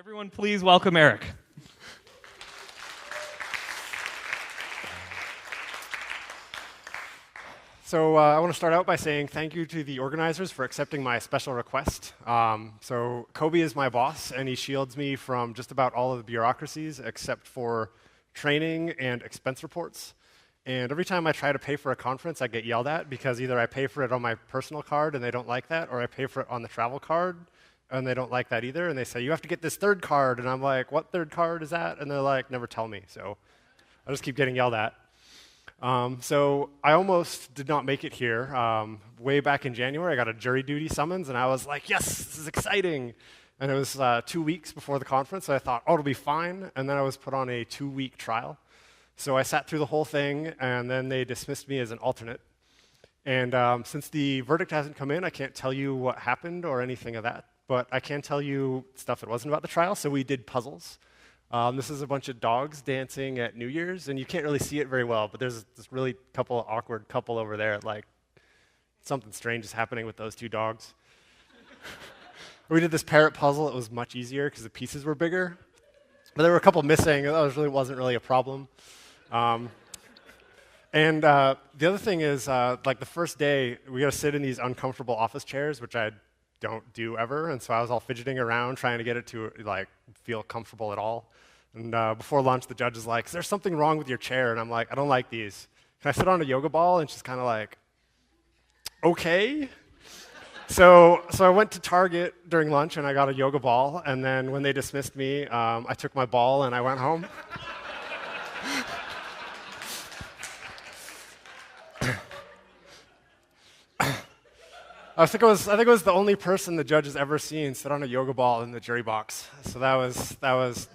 Everyone, please welcome Eric. So I want to start out by saying thank you to the organizers for accepting my special request. So Kobe is my boss, and he shields me from just about all of the bureaucracies except for training and expense reports. And every time I try to pay for a conference, I get yelled at because either I pay for it on my personal card and they don't like that, or I pay for it on the travel card and they don't like that either. And they say, you have to get this third card. And I'm like, what third card is that? And they're like, never tell me. So I just keep getting yelled at. So I almost did not make it here. Way back in January, I got a jury duty summons, and I was like, yes, this is exciting. And it was 2 weeks before the conference, so I thought, oh, it'll be fine. And then I was put on a 2-week trial. So I sat through the whole thing, and then they dismissed me as an alternate. And since the verdict hasn't come in, I can't tell you what happened or anything of that. But I can tell you stuff that wasn't about the trial. So we did puzzles. This is a bunch of dogs dancing at New Year's, and you can't really see it very well, but there's this really awkward couple over there. Like, something strange is happening with those two dogs. We did this parrot puzzle. It was much easier because the pieces were bigger. But there were a couple missing. That wasn't really a problem. And the other thing is, like the first day, we got to sit in these uncomfortable office chairs, which I don't do ever. And so I was all fidgeting around trying to get it to like feel comfortable at all. And before lunch, the judge is like, is there something wrong with your chair? And I'm like, I don't like these. Can I sit on a yoga ball? And she's kind of like, okay. So I went to Target during lunch, and I got a yoga ball. And then when they dismissed me, I took my ball, and I went home. I think it was the only person the judge has ever seen sit on a yoga ball in the jury box. So that was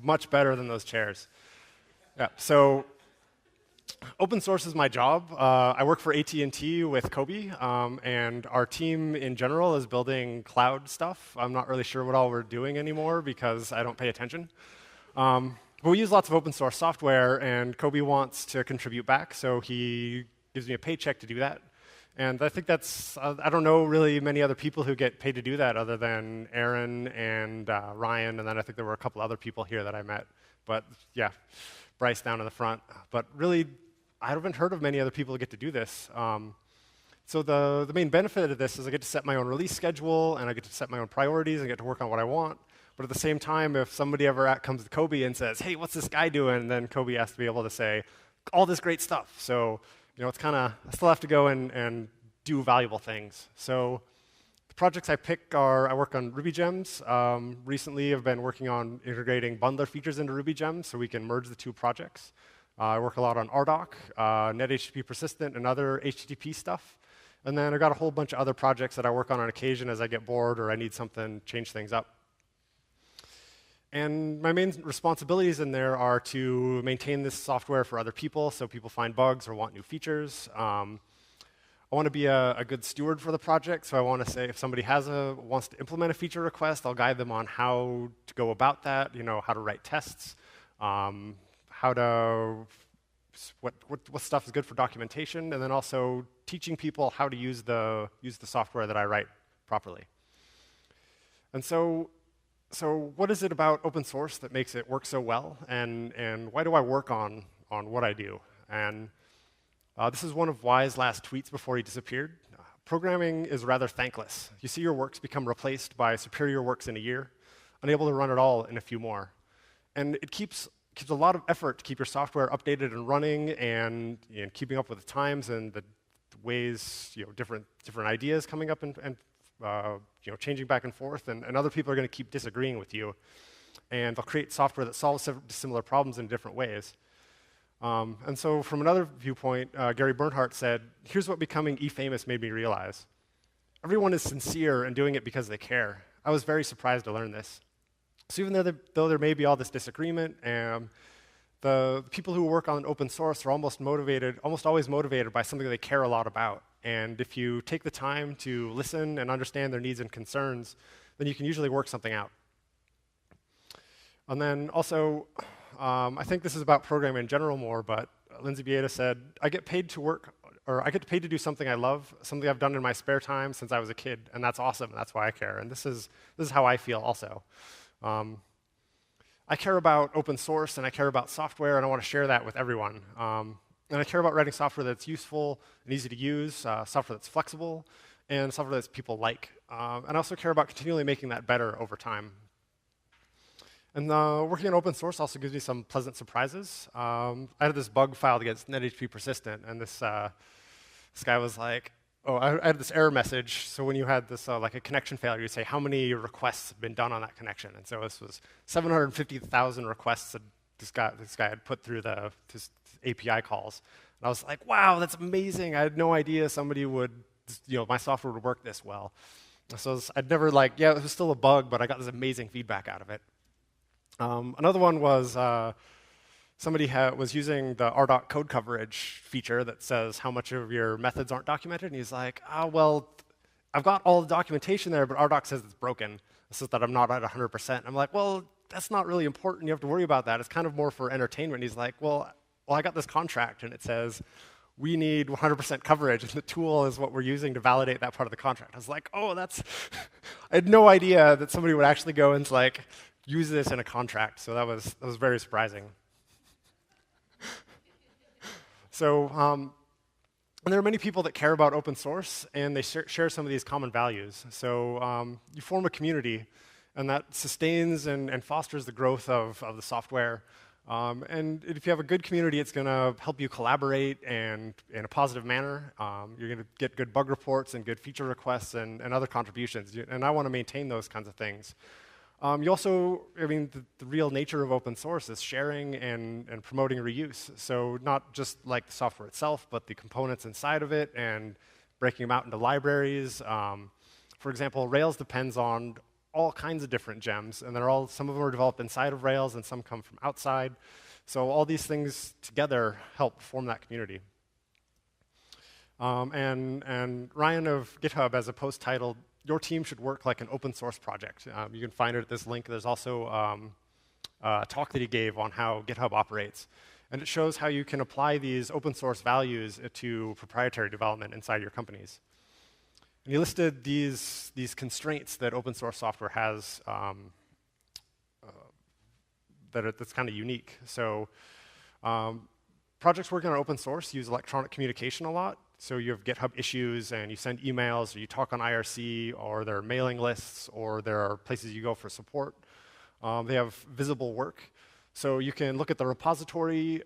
much better than those chairs. Yeah. So open source is my job. I work for AT&T with Kobe, and our team in general is building cloud stuff. I'm not really sure what all we're doing anymore because I don't pay attention. But we use lots of open source software, and Kobe wants to contribute back, so he gives me a paycheck to do that. And I think I don't know really many other people who get paid to do that other than Aaron and Ryan, and then I think there were a couple other people here that I met. But yeah, Bryce down in the front. But really, I haven't heard of many other people who get to do this. So the main benefit of this is I get to set my own release schedule, and I get to set my own priorities, and get to work on what I want. But at the same time, if somebody ever comes to Kobe and says, hey, what's this guy doing? Then Kobe has to be able to say all this great stuff. So it's kind of, I still have to go and do valuable things. So the projects I pick are, I work on RubyGems. Recently, I've been working on integrating bundler features into RubyGems so we can merge the two projects. I work a lot on RDoc, NetHTTP persistent, and other HTTP stuff. And then I've got a whole bunch of other projects that I work on occasion as I get bored or I need something, change things up. And my main responsibilities in there are to maintain this software for other people so people find bugs or want new features. I want to be a good steward for the project, so I want to say if somebody wants to implement a feature request, I'll guide them on how to go about that, how to write tests, what stuff is good for documentation, and then also teaching people how to use the software that I write properly. And so what is it about open source that makes it work so well, and why do I work on what I do? And this is one of Y's last tweets before he disappeared. Programming is rather thankless. You see your works become replaced by superior works in a year, unable to run it all in a few more. And it keeps a lot of effort to keep your software updated and running and keeping up with the times and the ways, different ideas coming up and changing back and forth, and other people are going to keep disagreeing with you, and they'll create software that solves similar problems in different ways. And so from another viewpoint, Gary Bernhardt said, here's what becoming e-famous made me realize. Everyone is sincere and doing it because they care. I was very surprised to learn this. So even though there may be all this disagreement, the people who work on open source are almost always motivated by something they care a lot about. And if you take the time to listen and understand their needs and concerns, then you can usually work something out. And then also, I think this is about programming in general more, but Lindsay Bieta said, I get paid to do something I love, something I've done in my spare time since I was a kid, and that's awesome. That's why I care. And this is how I feel also. I care about open source, and I care about software, and I want to share that with everyone. And I care about writing software that's useful and easy to use, software that's flexible, and software that people like. And I also care about continually making that better over time. And working on open source also gives me some pleasant surprises. I had this bug filed against NetHP persistent, and this guy was like, oh, I had this error message. So when you had this like a connection failure, you'd say how many requests have been done on that connection. And so this was 750,000 requests that this guy had put through his API calls. And I was like, wow, that's amazing. I had no idea somebody would, my software would work this well. So I'd never yeah, it was still a bug, but I got this amazing feedback out of it. Another one was somebody was using the RDoc code coverage feature that says how much of your methods aren't documented, and he's like, oh, well, I've got all the documentation there, but RDoc says it's broken. It says that I'm not at 100%. I'm like, well, that's not really important. You have to worry about that. It's kind of more for entertainment. And he's like, well, I got this contract, and it says we need 100% coverage, and the tool is what we're using to validate that part of the contract. I was like, oh, that's I had no idea that somebody would actually go and use this in a contract. So that was very surprising. So and there are many people that care about open source, and they share some of these common values. So you form a community, and that sustains and fosters the growth of the software. And if you have a good community, it's going to help you collaborate and in a positive manner. You're going to get good bug reports and good feature requests and other contributions. And I want to maintain those kinds of things. You also, the real nature of open source is sharing and promoting reuse. So not just like the software itself, but the components inside of it and breaking them out into libraries. For example, Rails depends on all kinds of different gems, and some of them are developed inside of Rails, and some come from outside. So all these things together help form that community. And Ryan of GitHub has a post titled, "Your team should work like an open source project." You can find it at this link. There's also a talk that he gave on how GitHub operates. And it shows how you can apply these open source values to proprietary development inside your companies. And he listed these constraints that open source software has that's kind of unique. So projects working on open source use electronic communication a lot. So you have GitHub issues, and you send emails, or you talk on IRC, or there are mailing lists, or there are places you go for support. They have visible work. So you can look at the repository,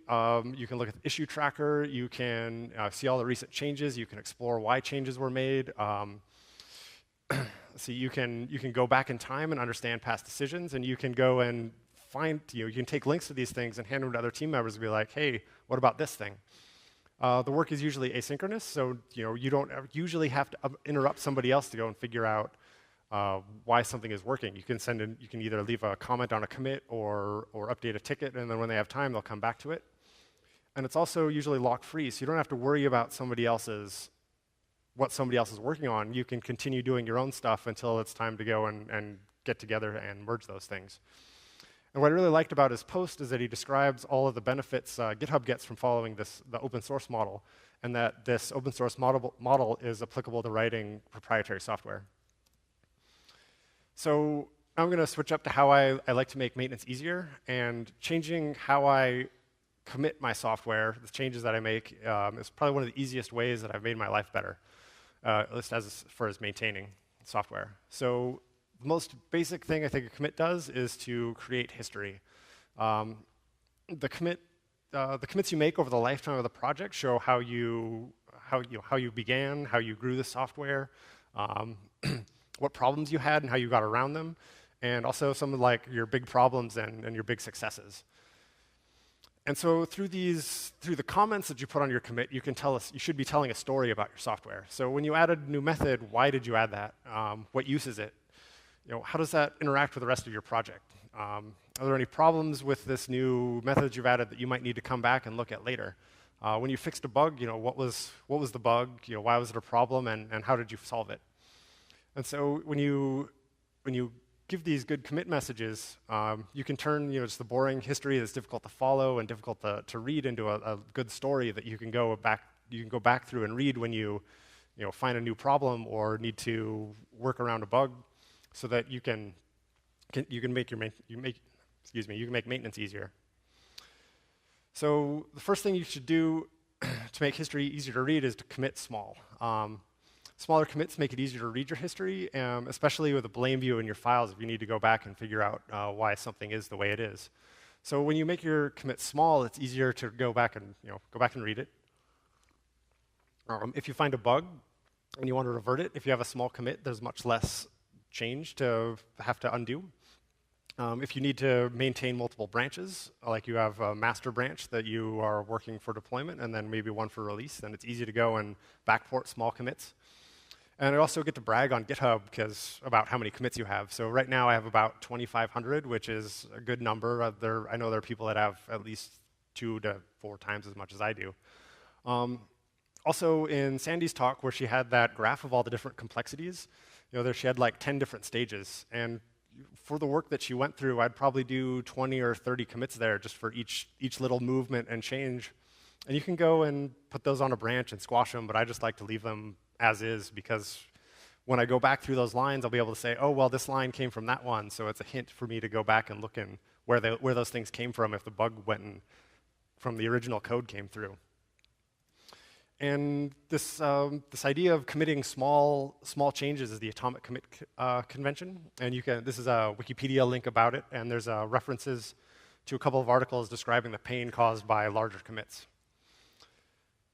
you can look at the issue tracker, you can see all the recent changes, you can explore why changes were made. So you can go back in time and understand past decisions, and you can go and find, you can take links to these things and hand them to other team members and be like, hey, what about this thing? The work is usually asynchronous, so you don't usually have to interrupt somebody else to go and figure out why something is working. You can either leave a comment on a commit or update a ticket, and then when they have time, they'll come back to it. And it's also usually lock-free, so you don't have to worry about what somebody else is working on. You can continue doing your own stuff until it's time to go and get together and merge those things. And what I really liked about his post is that he describes all of the benefits GitHub gets from following the open source model, and that this open source model is applicable to writing proprietary software. So I'm going to switch up to how I like to make maintenance easier, and changing how I commit my software, the changes that I make, is probably one of the easiest ways that I've made my life better, at least as far as maintaining software. So the most basic thing I think a commit does is to create history. The commits you make over the lifetime of the project show how you began, how you grew the software, what problems you had and how you got around them, and also some of your big problems and your big successes. And so through the comments that you put on your commit, you should be telling a story about your software. So when you added a new method, why did you add that? What use is it? How does that interact with the rest of your project? Are there any problems with this new method you've added that you might need to come back and look at later? When you fixed a bug, what was the bug? Why was it a problem, and how did you solve it? And so when you give these good commit messages, you can turn just the boring history that's difficult to follow and difficult to read into a good story that you can go back through and read when you find a new problem or need to work around a bug, so that you can you can make maintenance easier. So the first thing you should do to make history easier to read is to commit small. Smaller commits make it easier to read your history, especially with a blame view in your files if you need to go back and figure out why something is the way it is. So when you make your commit small, it's easier to go back and read it. If you find a bug and you want to revert it, if you have a small commit, there's much less change to have to undo. If you need to maintain multiple branches, like you have a master branch that you are working for deployment and then maybe one for release, then it's easy to go and backport small commits. And I also get to brag on GitHub about how many commits you have. So right now I have about 2,500, which is a good number. I know there are people that have at least 2 to 4 times as much as I do. Also, in Sandy's talk, where she had that graph of all the different complexities, she had like 10 different stages. And for the work that she went through, I'd probably do 20 or 30 commits there just for each little movement and change. And you can go and put those on a branch and squash them, but I just like to leave them as is, because when I go back through those lines, I'll be able to say, oh, well, this line came from that one, so it's a hint for me to go back and look in where those things came from if the bug went from the original code came through. And this idea of committing small changes is the atomic commit convention. And this is a Wikipedia link about it, and there's references to a couple of articles describing the pain caused by larger commits.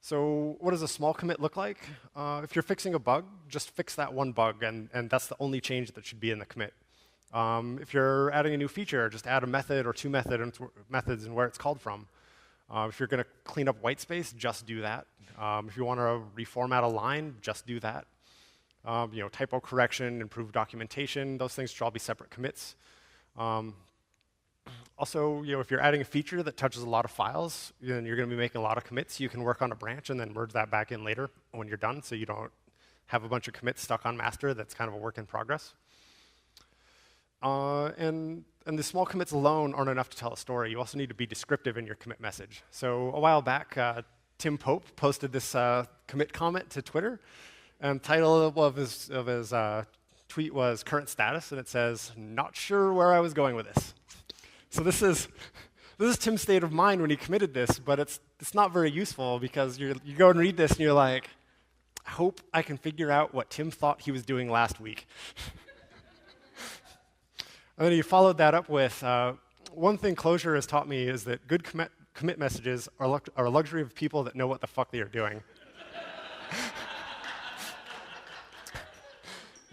So what does a small commit look like? If you're fixing a bug, just fix that one bug, and that's the only change that should be in the commit. If you're adding a new feature, just add a method or 2 methods and where it's called from. If you're going to clean up white space, just do that. If you want to reformat a line, just do that. Typo correction, improve documentation, those things should all be separate commits. Also, if you're adding a feature that touches a lot of files, then you're going to be making a lot of commits. You can work on a branch and then merge that back in later when you're done, so you don't have a bunch of commits stuck on master that's kind of a work in progress. And the small commits alone aren't enough to tell a story. You also need to be descriptive in your commit message. So a while back, Tim Pope posted this commit comment to Twitter, and the title of his tweet was "Current Status," and it says, "Not sure where I was going with this." So this is Tim's state of mind when he committed this, but it's not very useful, because you go and read this and you're like, I hope I can figure out what Tim thought he was doing last week. And then he followed that up with, one thing Clojure has taught me is that good commit messages are a luxury of people that know what the fuck they are doing.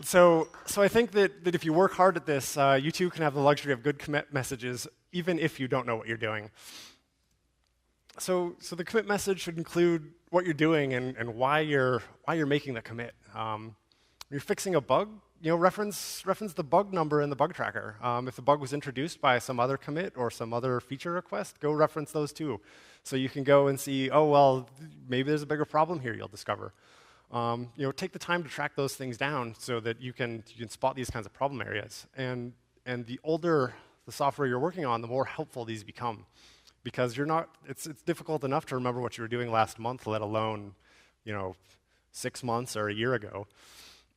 So I think that if you work hard at this, you too can have the luxury of good commit messages, even if you don't know what you're doing. So the commit message should include what you're doing and why you're making the commit. When you're fixing a bug, reference the bug number in the bug tracker. If the bug was introduced by some other commit or some other feature request, go reference those too. So you can go and see, oh, well, maybe there's a bigger problem here you'll discover. Take the time to track those things down so that you can spot these kinds of problem areas. And the older the software you're working on, the more helpful these become, because it's difficult enough to remember what you were doing last month, let alone 6 months or a year ago.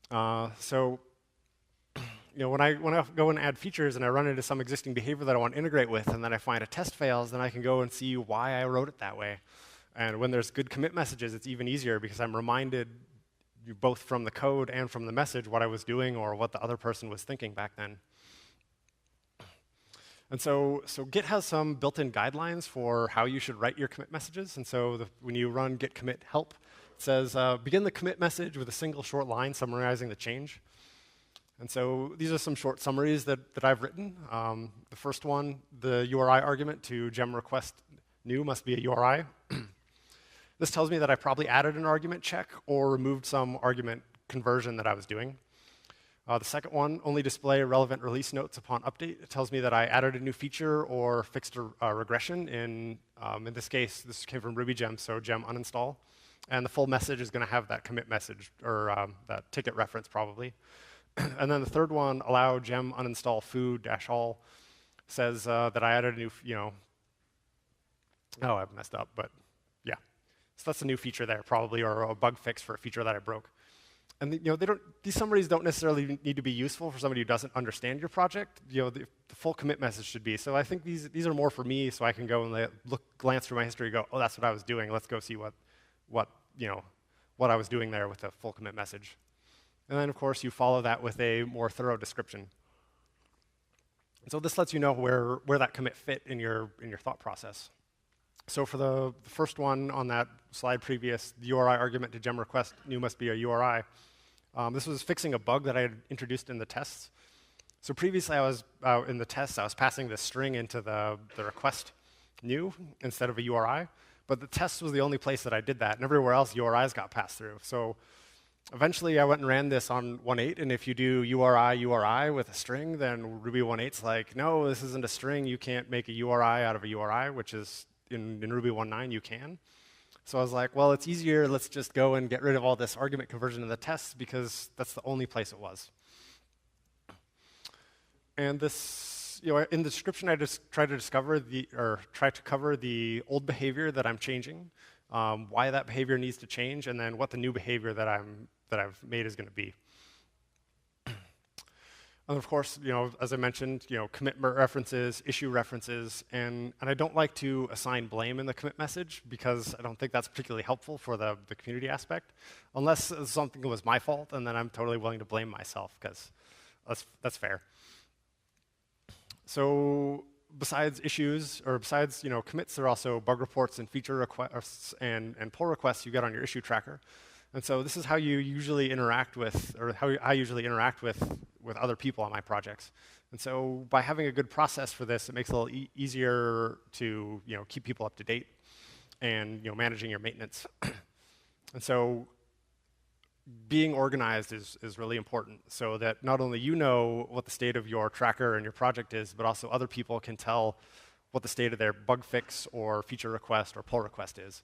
When I go and add features and I run into some existing behavior that I want to integrate with, and then I find a test fails, then I can go and see why I wrote it that way. And when there's good commit messages, it's even easier, because I'm reminded both from the code and from the message what I was doing or what the other person was thinking back then. And so Git has some built-in guidelines for how you should write your commit messages. And so when you run git commit help, it says, begin the commit message with a single short line summarizing the change. And so these are some short summaries that I've written. The first one, the URI argument to gem request new must be a URI. This tells me that I probably added an argument check or removed some argument conversion that I was doing. The second one, only display relevant release notes upon update. It tells me that I added a new feature or fixed a regression. In this case, this came from RubyGems, so gem uninstall. And the full message is going to have that commit message, or that ticket reference probably. And then the third one, allow gem uninstall foo-all, says that I added a new, oh, I've messed up, but yeah. So that's a new feature there probably, or a bug fix for a feature that I broke. And these summaries don't necessarily need to be useful for somebody who doesn't understand your project. The full commit message should be. So I think these are more for me, so I can go and glance through my history and go, oh, that's what I was doing. Let's go see what I was doing there with the full commit message. And then, of course, you follow that with a more thorough description. So this lets you know where that commit fit in your thought process. So for the first one on that slide previous, the URI argument to gem request new must be a URI. This was fixing a bug that I had introduced in the tests. So previously, I was in the tests, I was passing this string into the request new instead of a URI. But the test was the only place that I did that, and everywhere else, URIs got passed through. So eventually, I went and ran this on 1.8, and if you do URI with a string, then Ruby 1.8's like, no, this isn't a string. You can't make a URI out of a URI, which is in Ruby 1.9, you can. So I was like, well, it's easier. Let's just go and get rid of all this argument conversion in the tests, because that's the only place it was. And this, in the description, I just try to cover the old behavior that I'm changing, why that behavior needs to change, and then what the new behavior that I've made is going to be. And of course, as I mentioned, commit references, issue references, and I don't like to assign blame in the commit message, because I don't think that's particularly helpful for the community aspect, unless something was my fault, and then I'm totally willing to blame myself, because that's fair. So besides issues, or besides commits, there are also bug reports and feature requests and pull requests you get on your issue tracker. And so this is how you usually interact with, or how I usually interact with other people on my projects. And so by having a good process for this, it makes it a little easier to keep people up to date and managing your maintenance. And so being organized is really important, so that not only you know what the state of your tracker and your project is, but also other people can tell what the state of their bug fix or feature request or pull request is.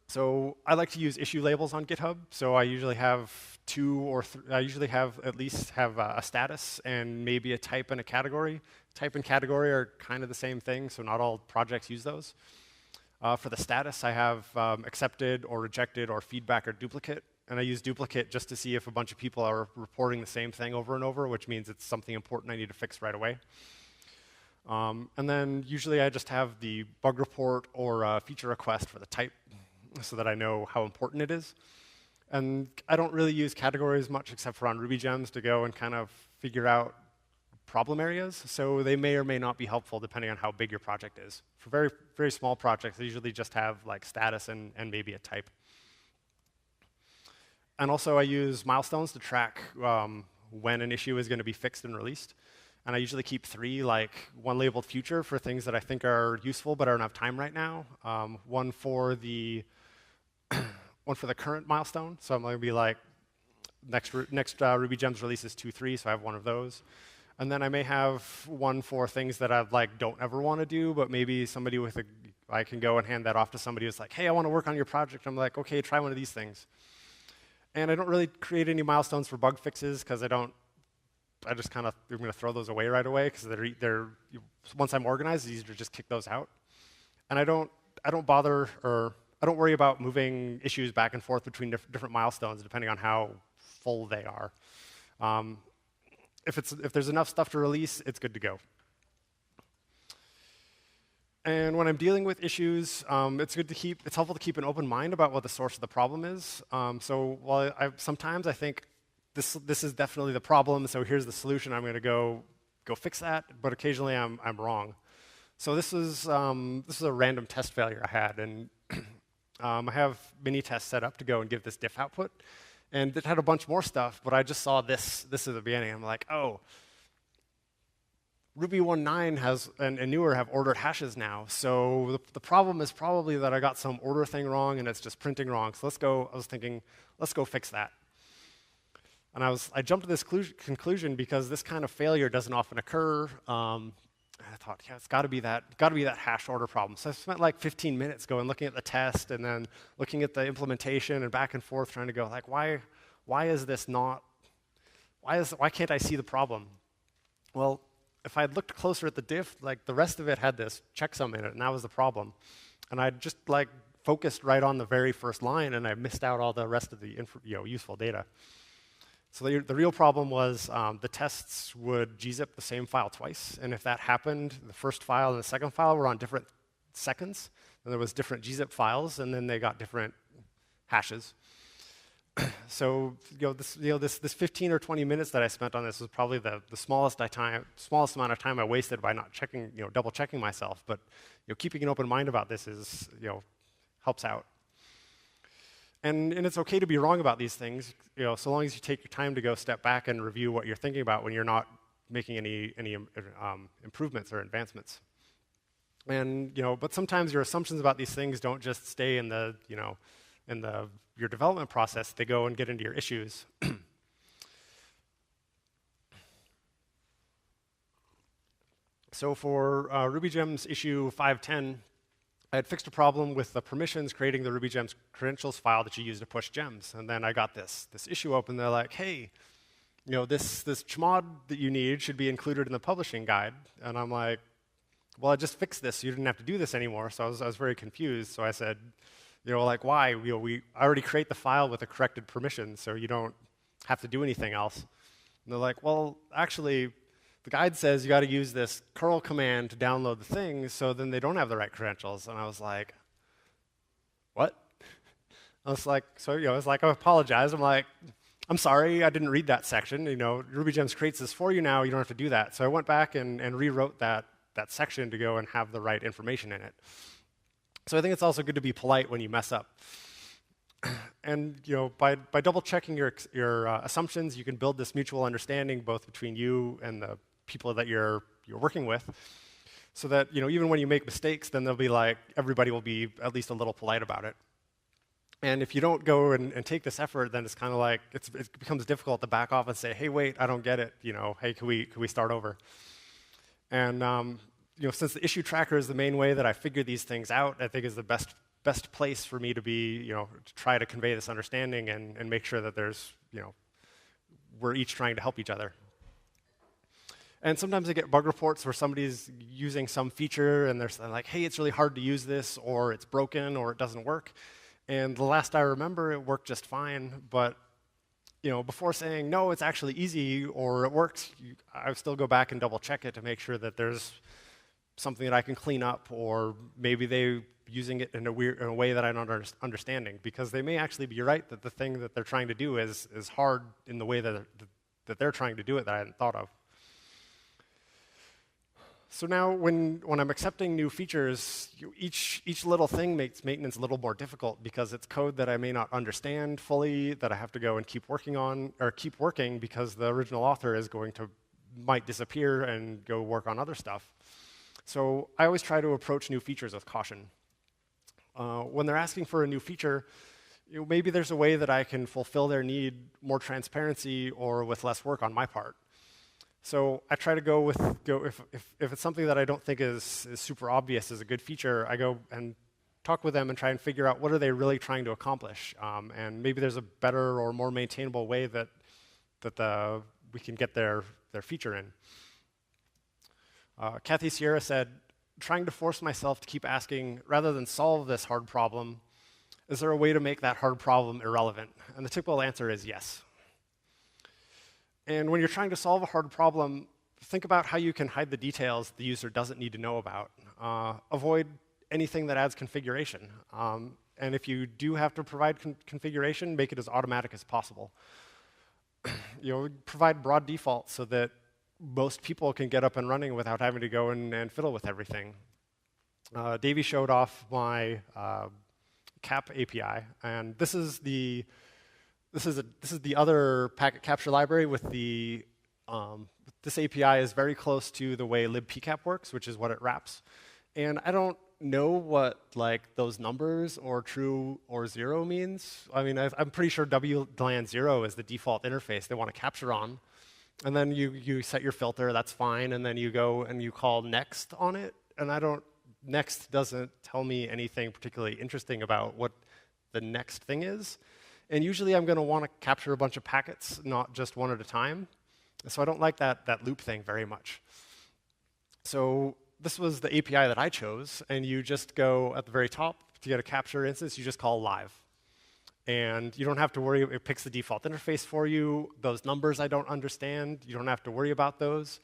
So I like to use issue labels on GitHub. So I usually have at least a status and maybe a type and a category. Type and category are kind of the same thing, so not all projects use those. For the status, I have accepted or rejected or feedback or duplicate. And I use duplicate just to see if a bunch of people are reporting the same thing over and over, which means it's something important I need to fix right away. And then usually I just have the bug report or feature request for the type, so that I know how important it is. And I don't really use categories much except for on RubyGems to go and kind of figure out problem areas. So they may or may not be helpful depending on how big your project is. For very, very small projects, I usually just have like status and maybe a type. And also I use milestones to track when an issue is going to be fixed and released. And I usually keep 3, like one labeled future for things that I think are useful but I don't have time right now. One for the current milestone. So I'm going to be like, next RubyGems release is 2.3, so I have one of those. And then I may have one for things that I don't ever want to do, but maybe somebody I can go and hand that off to somebody who's like, hey, I want to work on your project. I'm like, okay, try one of these things. And I don't really create any milestones for bug fixes, because I just kind of, I'm going to throw those away right away, because once I'm organized, it's easier to just kick those out. And I don't bother, or I don't worry about moving issues back and forth between different milestones depending on how full they are. If there's enough stuff to release, it's good to go. And when I'm dealing with issues, it's helpful to keep an open mind about what the source of the problem is. So while sometimes I think this is definitely the problem, so here's the solution, I'm going to go fix that, but occasionally I'm wrong. So this is a random test failure I had, and I have mini tests set up to go and give this diff output, and it had a bunch more stuff, but I just saw this at the beginning. I'm like, oh, Ruby 1.9 has and newer have ordered hashes now, so the problem is probably that I got some order thing wrong and it's just printing wrong. So I was thinking, let's go fix that. And I jumped to this conclusion because this kind of failure doesn't often occur. I thought, yeah, it's got to be that hash order problem. So I spent like 15 minutes looking at the test and then looking at the implementation and back and forth trying to go like, why is this not? Why can't I see the problem? Well, if I had looked closer at the diff, like the rest of it had this checksum in it, and that was the problem. And I just focused right on the very first line, and I missed out all the rest of the useful data. So the real problem was the tests would gzip the same file twice, and if that happened, the first file and the second file were on different seconds, and there was different gzip files, and then they got different hashes. So this 15 or 20 minutes that I spent on this was probably the smallest amount of time I wasted by not checking, double checking myself. But keeping an open mind about this is helps out. And it's okay to be wrong about these things, so long as you take your time to go step back and review what you're thinking about when you're not making any improvements or advancements. And but sometimes your assumptions about these things don't just stay in the your development process. They go and get into your issues. So for RubyGems issue 510, I had fixed a problem with the permissions creating the RubyGems credentials file that you use to push gems. And then I got this issue open. They're like, hey, this chmod that you need should be included in the publishing guide. And I'm like, well, I just fixed this. So you didn't have to do this anymore. So I was very confused. So I said, like, why? We already create the file with the corrected permission, so you don't have to do anything else. And they're like, well, actually, the guide says you got to use this curl command to download the things, so then they don't have the right credentials. And I was like, what? I was like, I apologized. I'm like, I'm sorry, I didn't read that section. RubyGems creates this for you now. You don't have to do that. So I went back and rewrote that section to go and have the right information in it. So I think it's also good to be polite when you mess up. And by double checking your assumptions, you can build this mutual understanding both between you and the people that you're working with, so that even when you make mistakes, then they'll be like, everybody will be at least a little polite about it. And if you don't go and take this effort, then it's kind of like it becomes difficult to back off and say, hey, wait, I don't get it. Hey, can we start over? And since the issue tracker is the main way that I figure these things out, I think is the best place for me to be, to try to convey this understanding and make sure that we're each trying to help each other. And sometimes I get bug reports where somebody's using some feature and they're like, hey, it's really hard to use this, or it's broken, or it doesn't work. And the last I remember, it worked just fine. But before saying, no, it's actually easy, or it works, I still go back and double check it to make sure that there's something that I can clean up, or maybe they're using it in a way that I'm not understanding, because they may actually be right that the thing that they're trying to do is hard in the way that they're trying to do it that I hadn't thought of. So now when I'm accepting new features, each little thing makes maintenance a little more difficult, because it's code that I may not understand fully, that I have to go and keep working on, or keep working, because the original author might disappear and go work on other stuff. So I always try to approach new features with caution. When they're asking for a new feature, maybe there's a way that I can fulfill their need, more transparency, or with less work on my part. So I try to go if it's something that I don't think is super obvious as a good feature, I go and talk with them and try and figure out what are they really trying to accomplish. And maybe there's a better or more maintainable way that we can get their feature in. Kathy Sierra said, trying to force myself to keep asking, rather than solve this hard problem, is there a way to make that hard problem irrelevant? And the typical answer is yes. And when you're trying to solve a hard problem, think about how you can hide the details the user doesn't need to know about. Avoid anything that adds configuration. And if you do have to provide configuration, make it as automatic as possible. Provide broad defaults so that most people can get up and running without having to go and fiddle with everything. Davey showed off my cap API, and this is the other packet capture library with the this API is very close to the way libpcap works, which is what it wraps. And I don't know what those numbers or true or zero means. I mean, I'm pretty sure WLAN 0 is the default interface they want to capture on. And then you set your filter, that's fine, and then you go and you call next on it, and next doesn't tell me anything particularly interesting about what the next thing is. And usually I'm going to want to capture a bunch of packets, not just one at a time. So I don't like that loop thing very much. So this was the API that I chose, and you just go at the very top to get a capture instance, you just call live. And you don't have to worry, it picks the default interface for you. Those numbers I don't understand, you don't have to worry about those.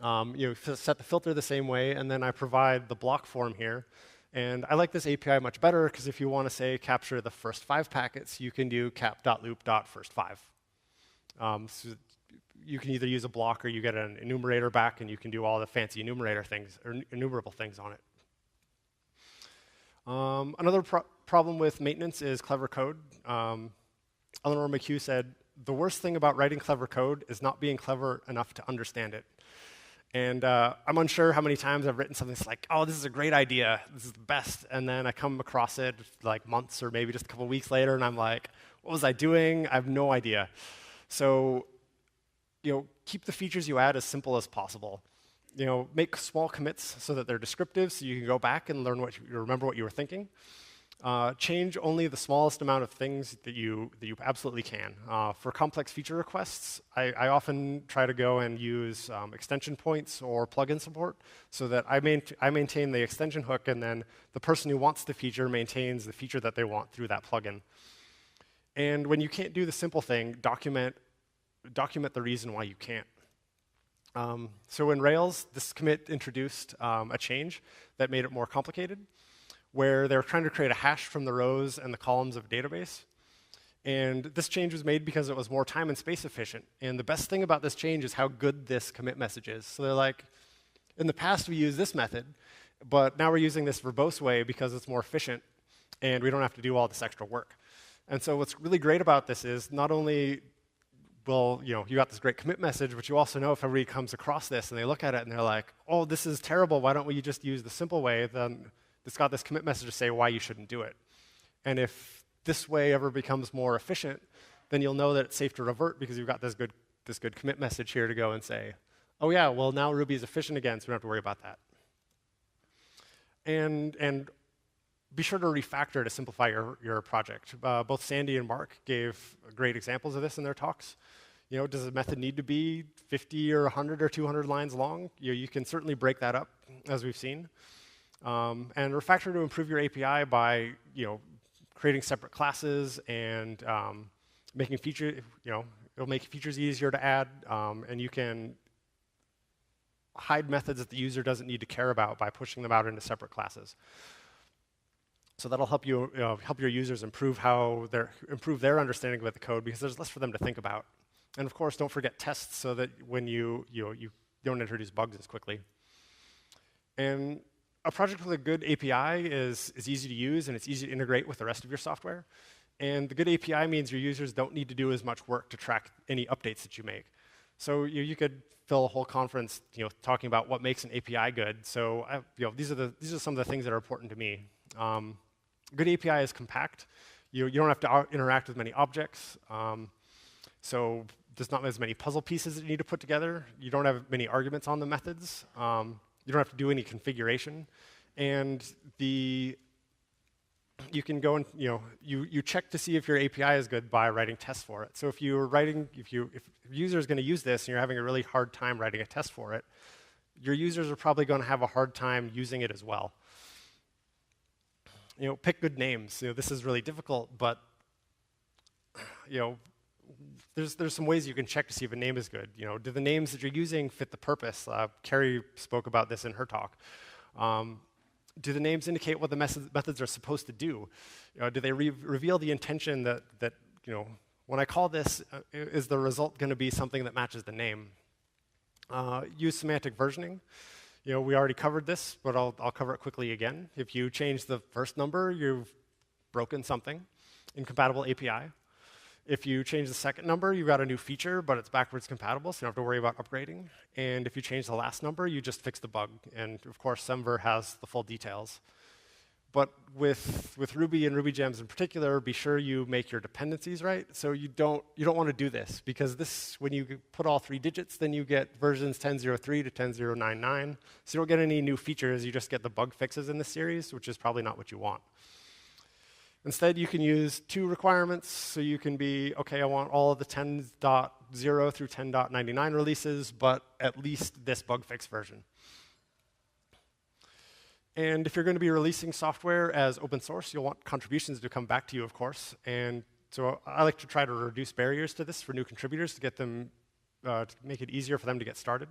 You set the filter the same way, and then I provide the block form here. And I like this API much better, because if you want to, say, capture the first 5 packets, you can do cap.loop.first5. So you can either use a block or you get an enumerator back, and you can do all the fancy enumerator things, or enumerable things on it. Another problem with maintenance is clever code. Eleanor McHugh said, the worst thing about writing clever code is not being clever enough to understand it. And I'm unsure how many times I've written something that's like, oh, this is a great idea, this is the best, and then I come across it like months or maybe just a couple weeks later, and I'm like, what was I doing? I have no idea. So, keep the features you add as simple as possible. Make small commits so that they're descriptive, so you can go back and learn remember what you were thinking. Change only the smallest amount of things that you absolutely can. For complex feature requests, I often try to go and use extension points or plugin support, so that I maintain the extension hook, and then the person who wants the feature maintains the feature that they want through that plugin. And when you can't do the simple thing, document the reason why you can't. So in Rails, this commit introduced a change that made it more complicated, where they were trying to create a hash from the rows and the columns of a database. And this change was made because it was more time and space efficient. And the best thing about this change is how good this commit message is. So they're like, in the past we used this method, but now we're using this verbose way because it's more efficient, and we don't have to do all this extra work. And so what's really great about this is not only, well, you got this great commit message, but you also know if everybody comes across this and they look at it and they're like, oh, this is terrible, why don't we just use the simple way, then it's got this commit message to say why you shouldn't do it. And if this way ever becomes more efficient, then you'll know that it's safe to revert, because you've got this good commit message here to go and say, oh yeah, well now Ruby is efficient again, so we don't have to worry about that. And be sure to refactor to simplify your project. Both Sandy and Mark gave great examples of this in their talks. Does a method need to be 50 or 100 or 200 lines long? You can certainly break that up, as we've seen. And refactor to improve your API by creating separate classes and making features. It'll make features easier to add, and you can hide methods that the user doesn't need to care about by pushing them out into separate classes. So that'll help you help your users improve their understanding of the code, because there's less for them to think about. And of course, don't forget tests, so that when you don't introduce bugs as quickly. And a project with a good API is easy to use, and it's easy to integrate with the rest of your software. And the good API means your users don't need to do as much work to track any updates that you make. So you could fill a whole conference talking about what makes an API good. So these are some of the things that are important to me. Good API is compact. You don't have to interact with many objects. So there's not as many puzzle pieces that you need to put together. You don't have many arguments on the methods. You don't have to do any configuration. And you can go and you check to see if your API is good by writing tests for it. So if a user is going to use this and you're having a really hard time writing a test for it, your users are probably going to have a hard time using it as well. Pick good names. This is really difficult, but there's some ways you can check to see if a name is good. Do the names that you're using fit the purpose? Carrie spoke about this in her talk. Do the names indicate what the methods are supposed to do? Do they reveal the intention that when I call this, is the result going to be something that matches the name? Use semantic versioning. We already covered this, but I'll cover it quickly again. If you change the first number, you've broken something. Incompatible API. If you change the second number, you've got a new feature, but it's backwards compatible, so you don't have to worry about upgrading. And if you change the last number, you just fix the bug. And of course, Semver has the full details. But with Ruby and RubyGems in particular, be sure you make your dependencies right. So you don't want to do this, because when you put all 3 digits, then you get versions 10.03 to 10.099. So you don't get any new features, you just get the bug fixes in the series, which is probably not what you want. Instead, you can use 2 requirements. So you can be, okay, I want all of the 10.0 through 10.99 releases, but at least this bug fix version. And if you're going to be releasing software as open source, you'll want contributions to come back to you, of course. And so I like to try to reduce barriers to this for new contributors to get them, to make it easier for them to get started.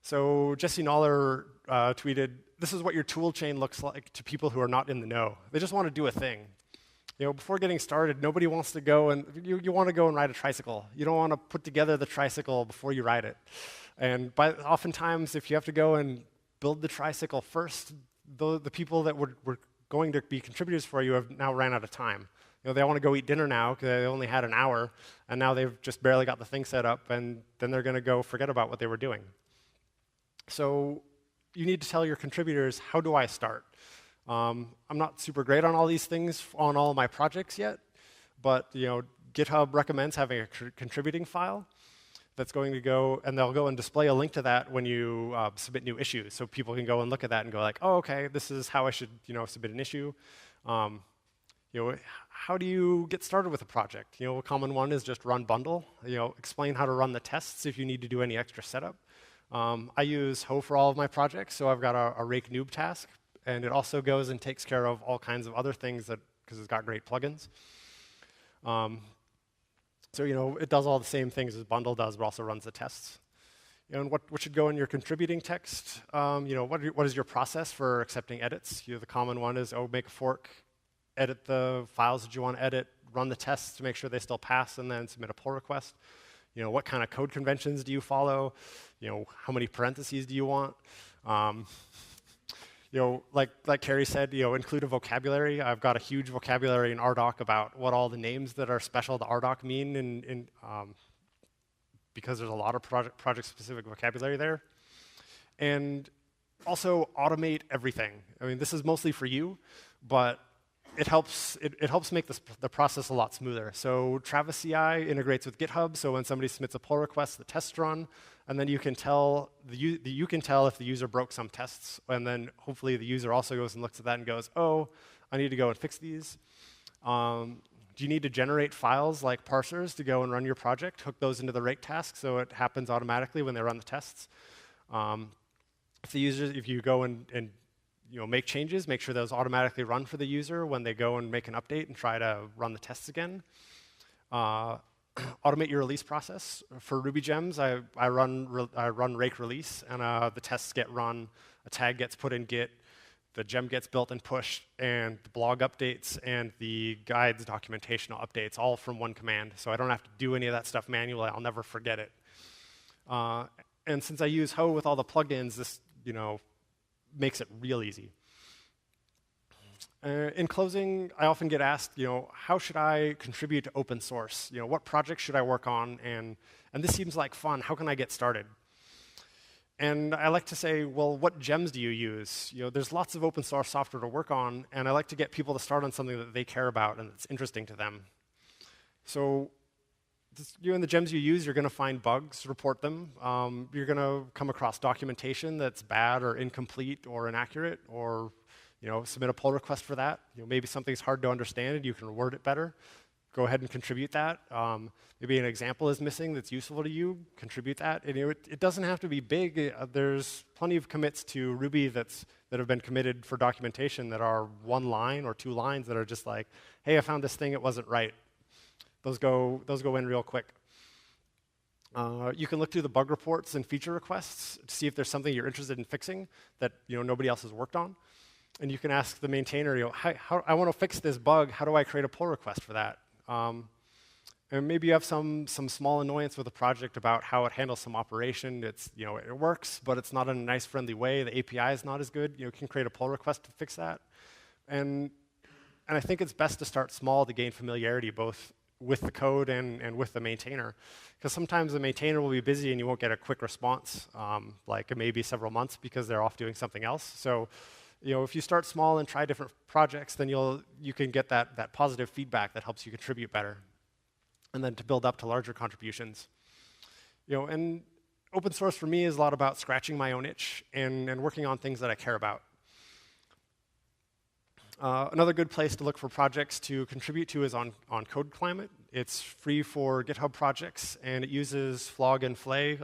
So Jesse Noller tweeted, "This is what your tool chain looks like to people who are not in the know. They just want to do a thing. Before getting started, nobody wants to go and you want to go and ride a tricycle. You don't want to put together the tricycle before you ride it. And oftentimes, if you have to go and build the tricycle first, the people that were going to be contributors for you have now ran out of time. They want to go eat dinner now because they only had an hour, and now they've just barely got the thing set up, and then they're going to go forget about what they were doing. So you need to tell your contributors, how do I start? I'm not super great on all these things on all my projects yet, but GitHub recommends having a contributing file that's going to go, and they'll go and display a link to that when you submit new issues, so people can go and look at that and go like, oh, okay, this is how I should submit an issue. How do you get started with a project? A common one is just run bundle. Explain how to run the tests if you need to do any extra setup. I use Ho for all of my projects, so I've got a rake noob task, and it also goes and takes care of all kinds of other things because it's got great plugins. So it does all the same things as bundle does, but also runs the tests. And what should go in your contributing text? What is your process for accepting edits? The common one is, make a fork, edit the files that you want to edit, run the tests to make sure they still pass, and then submit a pull request. What kind of code conventions do you follow? How many parentheses do you want? Like Carrie said, include a vocabulary. I've got a huge vocabulary in RDoc about what all the names that are special to RDoc mean, because there's a lot of project-specific vocabulary there. And also automate everything. This is mostly for you, but it helps make the process a lot smoother. So Travis CI integrates with GitHub, so when somebody submits a pull request, the tests run, and then you can tell if the user broke some tests, and then hopefully the user also goes and looks at that and goes, oh, I need to go and fix these. Do you need to generate files like parsers to go and run your project? Hook those into the rake task so it happens automatically when they run the tests. If you go and make changes, make sure those automatically run for the user when they go and make an update and try to run the tests again. Automate your release process. For RubyGems, I run rake release, and the tests get run, a tag gets put in Git, the gem gets built and pushed, and the blog updates and the guides documentational updates all from one command. So I don't have to do any of that stuff manually. I'll never forget it. And since I use Ho with all the plugins, this makes it real easy. In closing, I often get asked, how should I contribute to open source? What projects should I work on? And this seems like fun. How can I get started? And I like to say, well, what gems do you use? There's lots of open source software to work on, and I like to get people to start on something that they care about and that's interesting to them. So in the gems you use, you're going to find bugs, report them. You're going to come across documentation that's bad or incomplete or inaccurate, or submit a pull request for that. Maybe something's hard to understand and you can word it better. Go ahead and contribute that. Maybe an example is missing that's useful to you. Contribute that. And, it doesn't have to be big. There's plenty of commits to Ruby that have been committed for documentation that are 1 line or 2 lines that are just like, hey, I found this thing, it wasn't right. Those go in real quick. You can look through the bug reports and feature requests to see if there's something you're interested in fixing that nobody else has worked on. And you can ask the maintainer, how I want to fix this bug. How do I create a pull request for that? And maybe you have some small annoyance with the project about how it handles some operation. It works, but it's not in a nice, friendly way. The API is not as good. You can create a pull request to fix that. And I think it's best to start small to gain familiarity both with the code and with the maintainer. Because sometimes the maintainer will be busy and you won't get a quick response. Like it may be several months because they're off doing something else. So if you start small and try different projects, then you can get that positive feedback that helps you contribute better. And then to build up to larger contributions. And open source for me is a lot about scratching my own itch and working on things that I care about. Another good place to look for projects to contribute to is on Code Climate. It's free for GitHub projects, and it uses Flog and Flay.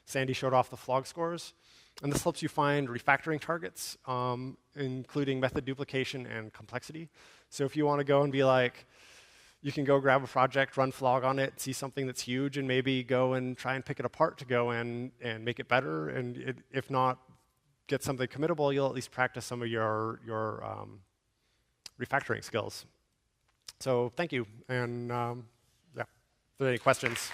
Sandy showed off the Flog scores. And this helps you find refactoring targets, including method duplication and complexity. So if you want to go and be like, you can go grab a project, run flog on it, see something that's huge, and maybe go and try and pick it apart to go and make it better. And if not, get something committable, you'll at least practice some of your refactoring skills. So thank you. And yeah, if there are any questions.